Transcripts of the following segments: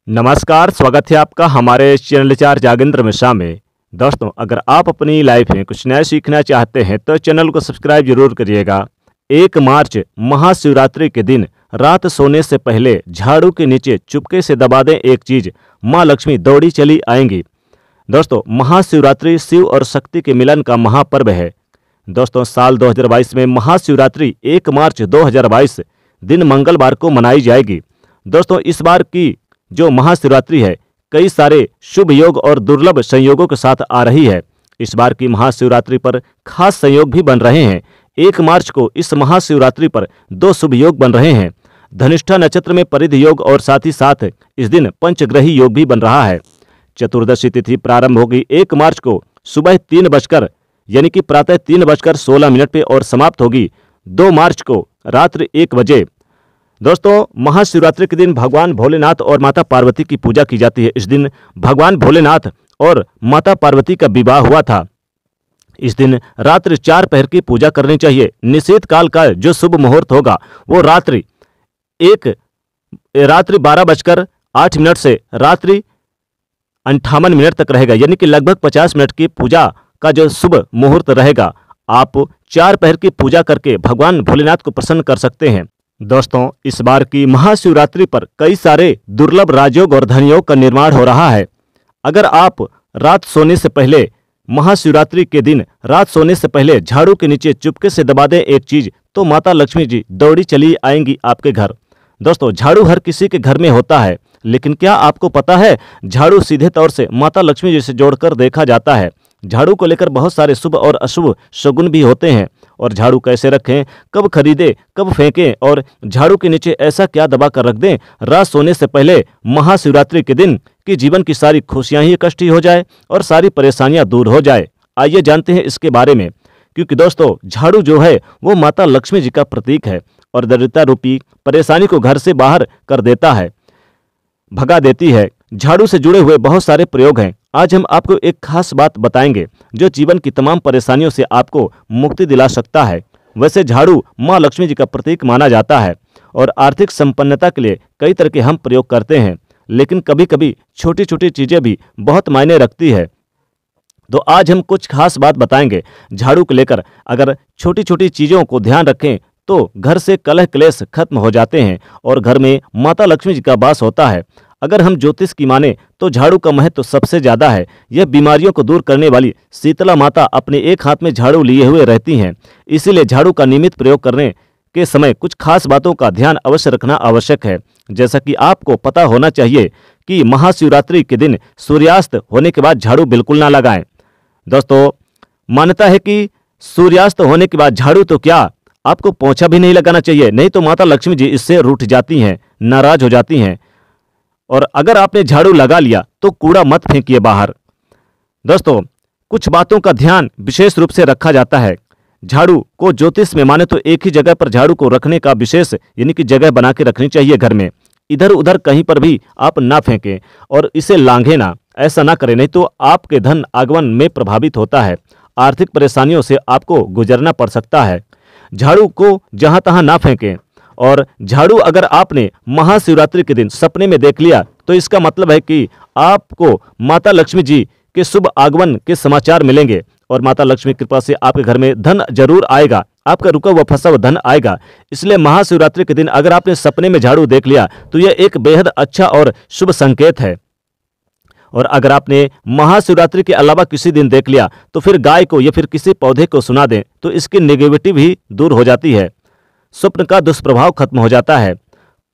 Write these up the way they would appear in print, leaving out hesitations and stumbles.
नमस्कार, स्वागत है आपका हमारे चैनल चार जागेंद्र मिश्रा में। दोस्तों, अगर आप अपनी लाइफ में कुछ नया सीखना चाहते हैं तो चैनल को सब्सक्राइब जरूर करिएगा। 1 मार्च महाशिवरात्रि के दिन रात सोने से पहले झाड़ू के नीचे चुपके से दबा दें एक चीज, माँ लक्ष्मी दौड़ी चली आएंगी। दोस्तों, महाशिवरात्रि शिव और शक्ति के मिलन का महापर्व है। दोस्तों, साल 2022 में महाशिवरात्रि 1 मार्च 2022 दिन मंगलवार को मनाई जाएगी। दोस्तों, इस बार की जो महाशिवरात्रि है कई सारे शुभ योग और दुर्लभ संयोगों के साथ आ रही है। इस बार की महाशिवरात्रि पर खास संयोग भी बन रहे हैं। 1 मार्च को इस महाशिवरात्रि पर 2 शुभ योग बन रहे हैं। धनिष्ठा नक्षत्र में परिध योग और साथ ही साथ इस दिन पंचग्रही योग भी बन रहा है। चतुर्दशी तिथि प्रारंभ होगी 1 मार्च को सुबह 3 बजकर यानी कि प्रातः 3:16 पे और समाप्त होगी 2 मार्च को रात्रि 1 बजे। दोस्तों, महाशिवरात्रि के दिन भगवान भोलेनाथ और माता पार्वती की पूजा की जाती है। इस दिन भगवान भोलेनाथ और माता पार्वती का विवाह हुआ था। इस दिन रात्रि 4 पहर की पूजा करनी चाहिए। निषेध काल का जो शुभ मुहूर्त होगा वो रात्रि 12:08 से रात्रि 58 तक रहेगा, यानी कि लगभग 50 मिनट की पूजा का जो शुभ मुहूर्त रहेगा। आप 4 पहर की पूजा करके भगवान भोलेनाथ को प्रसन्न कर सकते हैं। दोस्तों, इस बार की महाशिवरात्रि पर कई सारे दुर्लभ राजयोग और धनयोग का निर्माण हो रहा है। अगर आप रात सोने से पहले महाशिवरात्रि के दिन रात सोने से पहले झाड़ू के नीचे चुपके से दबा दें एक चीज, तो माता लक्ष्मी जी दौड़ी चली आएंगी आपके घर। दोस्तों, झाड़ू हर किसी के घर में होता है, लेकिन क्या आपको पता है झाड़ू सीधे तौर से माता लक्ष्मी जी से जोड़कर देखा जाता है। झाड़ू को लेकर बहुत सारे शुभ और अशुभ शगुन भी होते हैं। और झाड़ू कैसे रखें, कब खरीदें, कब फेंकें और झाड़ू के नीचे ऐसा क्या दबा कर रख दें रात सोने से पहले महाशिवरात्रि के दिन कि जीवन की सारी खुशियां ही इकट्ठी हो जाए और सारी परेशानियां दूर हो जाए। आइए जानते हैं इसके बारे में। क्योंकि दोस्तों, झाड़ू जो है वो माता लक्ष्मी जी का प्रतीक है और दरिद्रता रूपी परेशानी को घर से बाहर कर देता है, भगा देती है। झाड़ू से जुड़े हुए बहुत सारे प्रयोग हैं। आज हम आपको एक खास बात बताएंगे जो जीवन की तमाम परेशानियों से आपको मुक्ति दिला सकता है। वैसे झाड़ू माँ लक्ष्मी जी का प्रतीक माना जाता है और आर्थिक संपन्नता के लिए कई तरह के हम प्रयोग करते हैं, लेकिन कभी कभी छोटी छोटी चीजें भी बहुत मायने रखती है। तो आज हम कुछ खास बात बताएंगे झाड़ू को लेकर। अगर छोटी छोटी चीजों को ध्यान रखें तो घर से कलह क्लेश खत्म हो जाते हैं और घर में माता लक्ष्मी जी का वास होता है। अगर हम ज्योतिष की माने तो झाड़ू का महत्व सबसे ज्यादा है। यह बीमारियों को दूर करने वाली शीतला माता अपने एक हाथ में झाड़ू लिए हुए रहती हैं। इसीलिए झाड़ू का नियमित प्रयोग करने के समय कुछ खास बातों का ध्यान अवश्य रखना आवश्यक है। जैसा कि आपको पता होना चाहिए कि महाशिवरात्रि के दिन सूर्यास्त होने के बाद झाड़ू बिल्कुल ना लगाएं। दोस्तों, मान्यता है कि सूर्यास्त होने के बाद झाड़ू तो क्या, आपको पोंछा भी नहीं लगाना चाहिए, नहीं तो माता लक्ष्मी जी इससे रूठ जाती हैं, नाराज हो जाती हैं। और अगर आपने झाड़ू लगा लिया तो कूड़ा मत फेंकिए बाहर। दोस्तों, कुछ बातों का ध्यान विशेष रूप से रखा जाता है। झाड़ू को ज्योतिष में माने तो एक ही जगह पर झाड़ू को रखने का विशेष यानी कि जगह बना के रखनी चाहिए घर में। इधर उधर कहीं पर भी आप ना फेंकें और इसे लांघे ना, ऐसा ना करें, नहीं तो आपके धन आगमन में प्रभावित होता है। आर्थिक परेशानियों से आपको गुजरना पड़ सकता है। झाड़ू को जहां तहां ना फेंकें। और झाड़ू अगर आपने महाशिवरात्रि के दिन सपने में देख लिया तो इसका मतलब है कि आपको माता लक्ष्मी जी के शुभ आगमन के समाचार मिलेंगे और माता लक्ष्मी कृपा से आपके घर में धन जरूर आएगा, आपका रुका हुआ फंसा हुआ धन आएगा। इसलिए महाशिवरात्रि के दिन अगर आपने सपने में झाड़ू देख लिया तो यह एक बेहद अच्छा और शुभ संकेत है। और अगर आपने महाशिवरात्रि के अलावा किसी दिन देख लिया तो फिर गाय को या फिर किसी पौधे को सुना दें तो इसकी नेगेटिविटी भी दूर हो जाती है, स्वप्न का दुष्प्रभाव खत्म हो जाता है।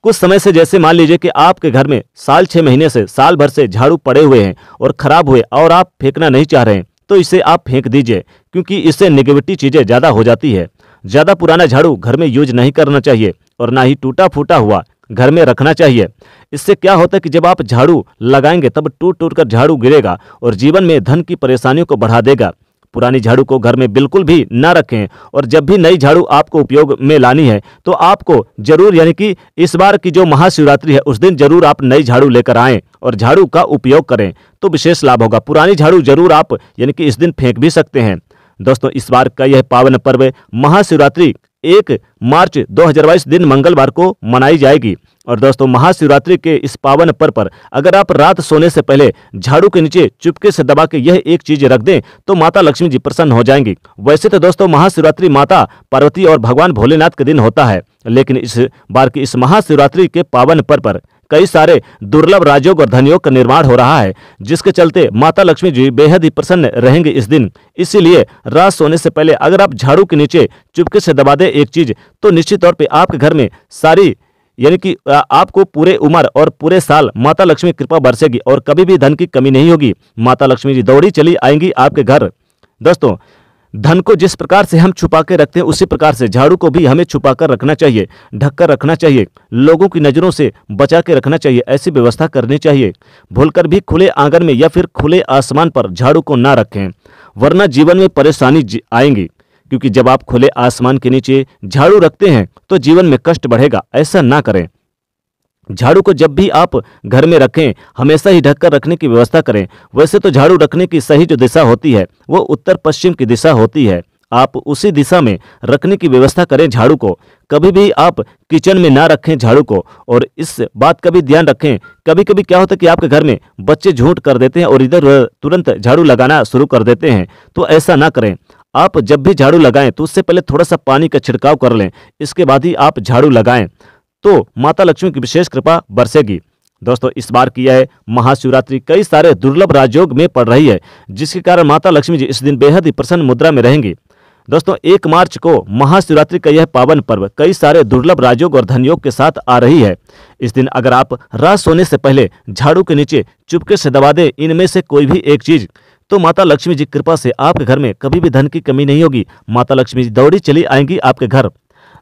कुछ समय से जैसे मान लीजिए कि आपके घर में साल 6 महीने से साल भर से झाड़ू पड़े हुए हैं और खराब हुए और आप फेंकना नहीं चाह रहे हैं तो इसे आप फेंक दीजिए, क्योंकि इससे नेगेटिविटी चीजें ज्यादा हो जाती है। ज्यादा पुराना झाड़ू घर में यूज नहीं करना चाहिए और ना ही टूटा फूटा हुआ घर में रखना चाहिए। इससे क्या होता है कि जब आप झाड़ू लगाएंगे तब टूट टूट कर झाड़ू गिरेगा और जीवन में धन की परेशानियों को बढ़ा देगा। पुरानी झाड़ू को घर में बिल्कुल भी ना रखें और जब भी नई झाड़ू आपको उपयोग में लानी है तो आपको जरूर यानी कि इस बार की जो महाशिवरात्रि है उस दिन जरूर आप नई झाड़ू लेकर आएं और झाड़ू का उपयोग करें तो विशेष लाभ होगा। पुरानी झाड़ू जरूर आप यानी कि इस दिन फेंक भी सकते हैं। दोस्तों, इस बार का यह पावन पर्व महाशिवरात्रि 1 मार्च 2022 दिन मंगलवार को मनाई जाएगी। और दोस्तों, महाशिवरात्रि के इस पावन पर्व पर अगर आप रात सोने से पहले झाड़ू के नीचे चुपके से दबा के यह एक चीज रख दें तो माता लक्ष्मी जी प्रसन्न हो जाएंगी। वैसे तो दोस्तों, महाशिवरात्रि माता पार्वती और भगवान भोलेनाथ के दिन होता है, लेकिन इस बार की इस महाशिवरात्रि के पावन पर्व पर कई सारे दुर्लभ राजयोग और धनयोग का निर्माण हो रहा है, जिसके चलते माता लक्ष्मी जी बेहद ही प्रसन्न रहेंगे इस दिन। इसीलिए रात सोने से पहले अगर आप झाड़ू के नीचे चुपके से दबा दें एक चीज, तो निश्चित तौर पे आपके घर में सारी यानी कि आपको पूरे उम्र और पूरे साल माता लक्ष्मी कृपा बरसेगी और कभी भी धन की कमी नहीं होगी। माता लक्ष्मी जी दौड़ी चली आएंगी आपके घर। दोस्तों, धन को जिस प्रकार से हम छुपा के रखते हैं उसी प्रकार से झाड़ू को भी हमें छुपा कर रखना चाहिए, ढक कर रखना चाहिए, लोगों की नज़रों से बचा के रखना चाहिए। ऐसी व्यवस्था करनी चाहिए। भूलकर भी खुले आंगन में या फिर खुले आसमान पर झाड़ू को ना रखें, वरना जीवन में परेशानी आएंगी। क्योंकि जब आप खुले आसमान के नीचे झाड़ू रखते हैं तो जीवन में कष्ट बढ़ेगा। ऐसा ना करें। झाड़ू को जब भी आप घर में रखें हमेशा ही ढककर रखने की व्यवस्था करें। वैसे तो झाड़ू रखने की सही जो दिशा होती है वो उत्तर पश्चिम की दिशा होती है। आप उसी दिशा में रखने की व्यवस्था करें झाड़ू को। कभी भी आप किचन में ना रखें झाड़ू को। और इस बात का भी ध्यान रखें, कभी कभी क्या होता है कि आपके घर में बच्चे झूठ कर देते हैं और इधर तुरंत झाड़ू लगाना शुरू कर देते हैं, तो ऐसा ना करें। आप जब भी झाड़ू लगाएं तो उससे पहले थोड़ा सा पानी का छिड़काव कर लें, इसके बाद ही आप झाड़ू लगाएं, तो माता लक्ष्मी की विशेष कृपा बरसेगी। दोस्तों, इस बार की यह महाशिवरात्रि कई सारे दुर्लभ राजयोग में पड़ रही है, जिसके कारण माता लक्ष्मी जी इस दिन बेहद ही प्रसन्न मुद्रा में रहेंगी। दोस्तों, 1 मार्च को महाशिवरात्रि का यह पावन पर्व कई सारे दुर्लभ राजयोग और धनयोग के साथ आ रही है। इस दिन अगर आप रात सोने से पहले झाड़ू के नीचे चुपके से दबा दें इनमें से कोई भी एक चीज, तो माता लक्ष्मी जी कृपा से आपके घर में कभी भी धन की कमी नहीं होगी। माता लक्ष्मी जी दौड़ी चली आएंगी आपके घर।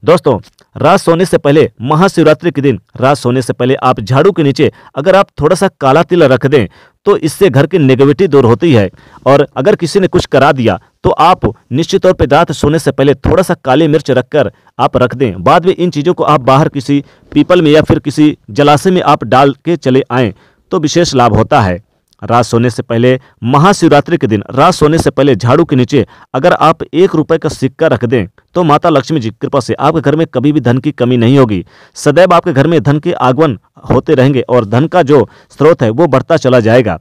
दोस्तों, रात सोने से पहले महाशिवरात्रि के दिन रात सोने से पहले आप झाड़ू के नीचे अगर आप थोड़ा सा काला तिल रख दें तो इससे घर की नेगेटिविटी दूर होती है। और अगर किसी ने कुछ करा दिया तो आप निश्चित तौर पर रात सोने से पहले थोड़ा सा काली मिर्च रखकर आप रख दें। बाद में इन चीज़ों को आप बाहर किसी पीपल में या फिर किसी जलाशय में आप डाल के चले आएँ तो विशेष लाभ होता है। रात सोने से पहले महाशिवरात्रि के दिन रात सोने से पहले झाड़ू के नीचे अगर आप 1 रुपए का सिक्का रख दें तो माता लक्ष्मी जी की कृपा से आपके घर में कभी भी धन की कमी नहीं होगी। सदैव आपके घर में धन के आगमन होते रहेंगे और धन का जो स्रोत है वो बढ़ता चला जाएगा।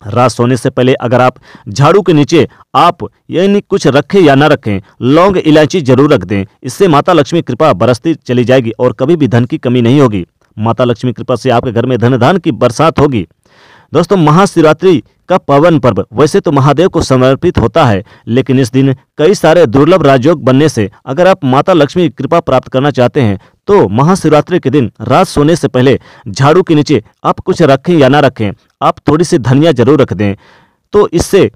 रात सोने से पहले अगर आप झाड़ू के नीचे आप यानी कुछ रखें या ना रखें, लौंग इलायची जरूर रख दें। इससे माता लक्ष्मी कृपा बरसती चली जाएगी और कभी भी धन की कमी नहीं होगी। माता लक्ष्मी कृपा से आपके घर में धन धान की बरसात होगी। दोस्तों, महाशिवरात्रि का पावन पर्व वैसे तो महादेव को समर्पित होता है, लेकिन इस दिन कई सारे दुर्लभ राजयोग बनने से अगर आप माता लक्ष्मी की कृपा प्राप्त करना चाहते हैं तो महाशिवरात्रि के दिन रात सोने से पहले झाड़ू के नीचे आप कुछ रखें या ना रखें, आप थोड़ी सी धनिया जरूर रख दें, तो इससे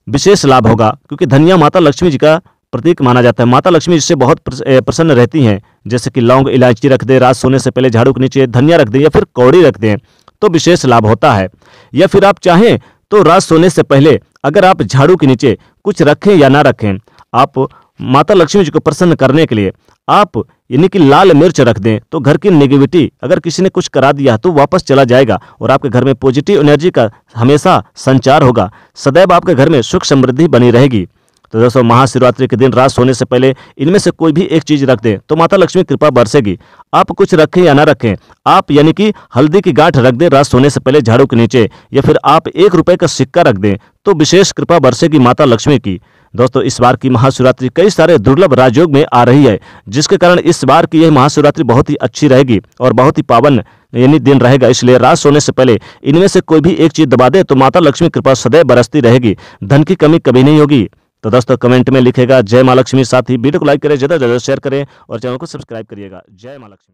विशेष लाभ होगा। क्योंकि धनिया माता लक्ष्मी जी का प्रतीक माना जाता है। माता लक्ष्मी इससे बहुत प्रसन्न रहती हैं। जैसे कि लौंग इलायची रख दें, रात सोने से पहले झाड़ू के नीचे धनिया रख दें या फिर कौड़ी रख दें तो विशेष लाभ होता है। या फिर आप चाहें तो रात सोने से पहले अगर आप झाड़ू के नीचे कुछ रखें या ना रखें, आप माता लक्ष्मी जी को प्रसन्न करने के लिए आप यानी कि लाल मिर्च रख दें तो घर की नेगेटिविटी अगर किसी ने कुछ करा दिया तो वापस चला जाएगा और आपके घर में पॉजिटिव एनर्जी का हमेशा संचार होगा। सदैव आपके घर में सुख समृद्धि बनी रहेगी। तो दोस्तों, महाशिवरात्रि के दिन रात सोने से पहले इनमें से कोई भी एक चीज रख दें तो माता लक्ष्मी कृपा बरसेगी। आप कुछ रखें या ना रखें, आप यानी कि हल्दी की गांठ रख दें रात सोने से पहले झाड़ू के नीचे, या फिर आप 1 रुपए का सिक्का रख दें तो विशेष कृपा बरसेगी माता लक्ष्मी की। दोस्तों, इस बार की महाशिवरात्रि कई सारे दुर्लभ राजयोग में आ रही है, जिसके कारण इस बार की यह महाशिवरात्रि बहुत ही अच्छी रहेगी और बहुत ही पावन यानी दिन रहेगा। इसलिए रात सोने से पहले इनमें से कोई भी एक चीज दबा दे तो माता लक्ष्मी कृपा सदैव बरसती रहेगी, धन की कमी कभी नहीं होगी। तो दोस्तों, कमेंट में लिखेगा जय मां लक्ष्मी। साथ ही वीडियो को लाइक करें, ज़्यादा से ज़्यादा शेयर करें और चैनल को सब्सक्राइब करिएगा। जय मां लक्ष्मी।